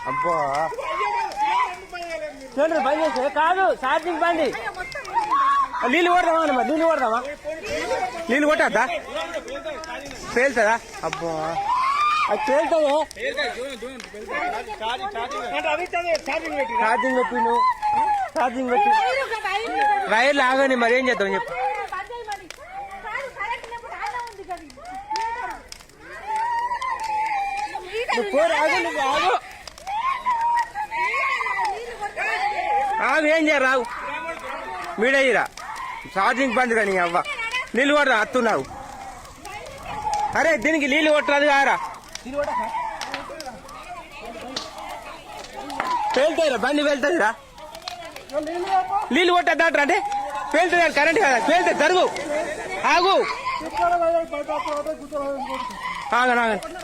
అబ్బా చూడండి బంద్ చేసే కాదు ఛార్జింగ్ బండి నీళ్ళు కొడదామా మరి నీళ్ళు కొడదామా నీళ్ళు కొట్టద్దా పేలుతుందా అబ్బా అది పేలుతుంది ఛార్జింగ్ పెట్టి నువ్వు ఛార్జింగ్ పెట్టి వైర్లు ఆగని మరి ఏం చేద్దాం చెప్పు ఆగు ఏం చేయరు రావు మీడయ్యిరా ఛార్జింగ్ బంద్ కానీ అవ్వ నీళ్ళు కొడదా అత్తున్నావు అరే దీనికి నీళ్ళు కొట్టరాదు కారా పేలుతాయిరా బండి వెళ్తాయిరా నీళ్ళు కొట్టద్దాట్రా అంటే పేలుతుంది కరెంట్ కదా పేలుతుంది జరుగు ఆగు ఆగను